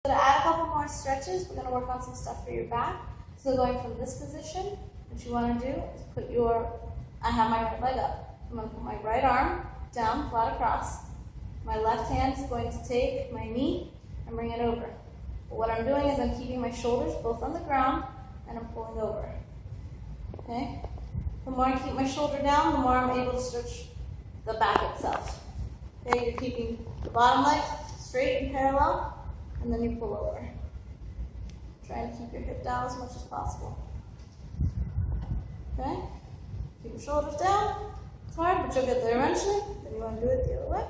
So to add a couple more stretches, we're going to work on some stuff for your back. So going from this position, what you want to do is put I have my right leg up. I'm going to put my right arm down, flat across. My left hand is going to take my knee and bring it over. But what I'm doing is I'm keeping my shoulders both on the ground and I'm pulling over. Okay? The more I keep my shoulder down, the more I'm able to stretch the back itself. Okay, you're keeping the bottom leg straight and parallel, and then you pull over. Trying to keep your hip down as much as possible. Okay? Keep your shoulders down. It's hard, but you'll get there eventually. Then you want to do it the other way.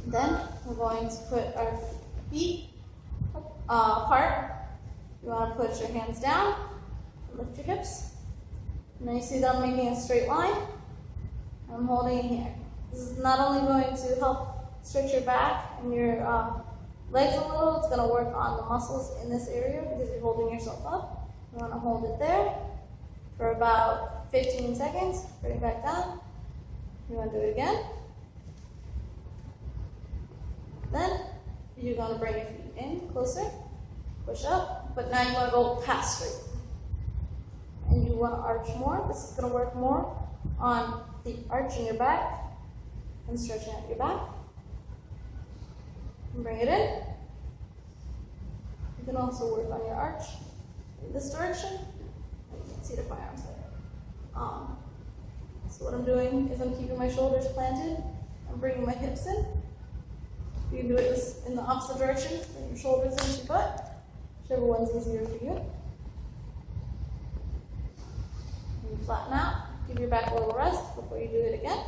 Then we're going to put our feet apart. You want to put your hands down, lift your hips. And then you see that I'm making a straight line. I'm holding it here. This is not only going to help stretch your back and your legs a little, it's going to work on the muscles in this area because you're holding yourself up. You want to hold it there for about 15 seconds. Bring it back down. You want to do it again. Then you're going to bring your feet in closer, push up, but now you want to go past straight. And you want to arch more. This is going to work more on the arch in your back and stretching out your back. And bring it in. You can also work on your arch in this direction. You can't see it if my arms there. So what I'm doing is I'm keeping my shoulders planted. I'm bringing my hips in. You can do it in the opposite direction. Bring your shoulders into your butt. Whichever one's easier for you. And you flatten out. Give your back a little rest before you do it again.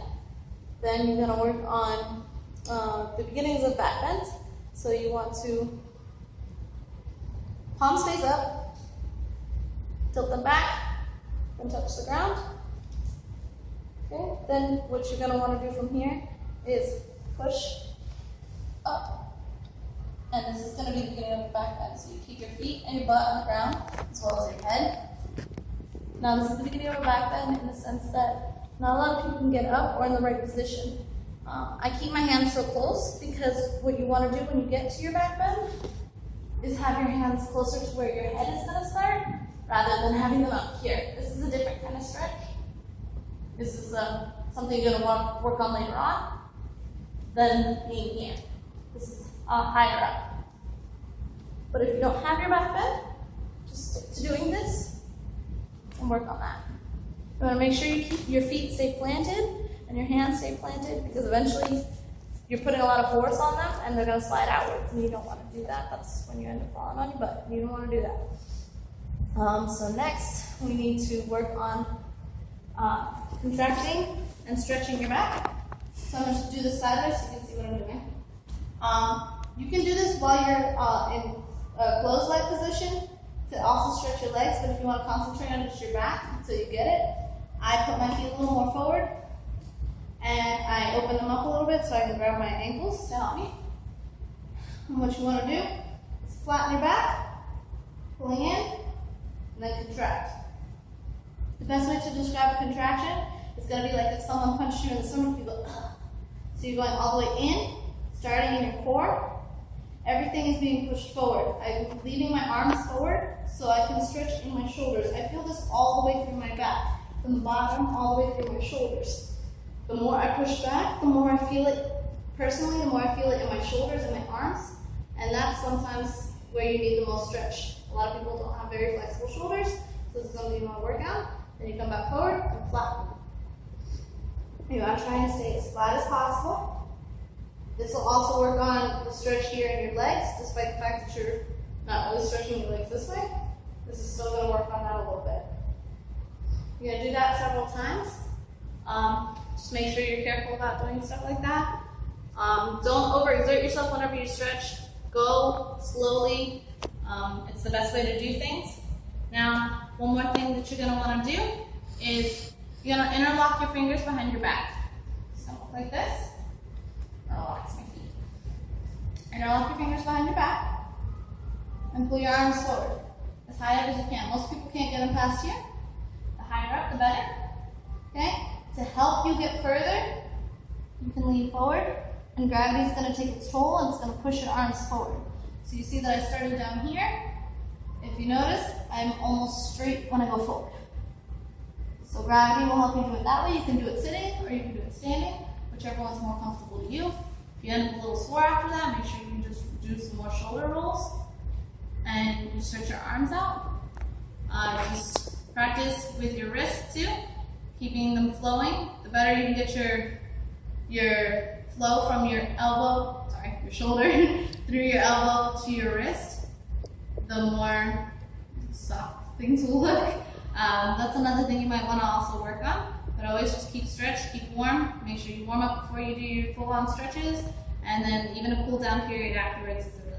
Then you're going to work on the beginnings of back bends. So you want to palms face up, tilt them back, and touch the ground. Okay. Then what you're going to want to do from here is push up. And this is going to be the beginning of the back bend. So you keep your feet and your butt on the ground as well as your head. Now this is the beginning of a back bend in the sense that not a lot of people can get up or in the right position. I keep my hands so close because what you want to do when you get to your back bend is have your hands closer to where your head is going to start rather than having them up here. This is a different kind of stretch. This is something you're going to want to work on later on than being here. This is higher up. But if you don't have your back bend, just stick to doing this and work on that. You want to make sure you keep your feet stay planted and your hands stay planted because eventually you're putting a lot of force on them and they're going to slide outwards and you don't want to do that. That's when you end up falling on your butt. You don't want to do that. So next we need to work on contracting and stretching your back. So I'm going to do this sideways so you can see what I'm doing. You can do this while you're in a closed leg position to also stretch your legs, but if you want to concentrate on just your back until you get it, I put my feet a little more forward and I open them up a little bit so I can grab my ankles to help me. And what you want to do is flatten your back, pulling in, and then contract. The best way to describe a contraction is going to be like if someone punched you in the stomach, you go, ugh. So you're going all the way in, starting in your core. Everything is being pushed forward. I'm leaving my arms forward so I can stretch in my shoulders. I feel this all the way through my back, from the bottom all the way through my shoulders. The more I push back, the more I feel it personally, the more I feel it in my shoulders and my arms. And that's sometimes where you need the most stretch. A lot of people don't have very flexible shoulders, so this is something you want to work on. Then you come back forward and flatten. You want to try and stay as flat as possible. This will also work on the stretch here in your legs, despite the fact that you're not really stretching your legs this way. This is still going to work on that a little bit. You're going to do that several times. Just make sure you're careful about doing stuff like that. Don't overexert yourself whenever you stretch. Go slowly. It's the best way to do things. Now, one more thing that you're going to want to do is you're going to interlock your fingers behind your back. So look like this. Relax my feet. Interlock your fingers behind your back and pull your arms forward as high up as you can. Most people can't get them past here. The higher up, the better. Okay? To help you get further, can lean forward, and gravity is going to take its toll and it's going to push your arms forward. So you see that I started down here. If you notice, I'm almost straight when I go forward. So gravity will help you do it that way. You can do it sitting or you can do it standing, whichever one's more comfortable to you. If you end up a little sore after that, make sure you can just do some more shoulder rolls and you stretch your arms out. Just practice with your wrists too, keeping them flowing. The better you can get your flow from your shoulder through your elbow to your wrist, the more soft things will look. That's another thing you might want to also work on, but always just keep stretched, keep warm. Make sure you warm up before you do your full-on stretches, and then even a cool down period afterwards is a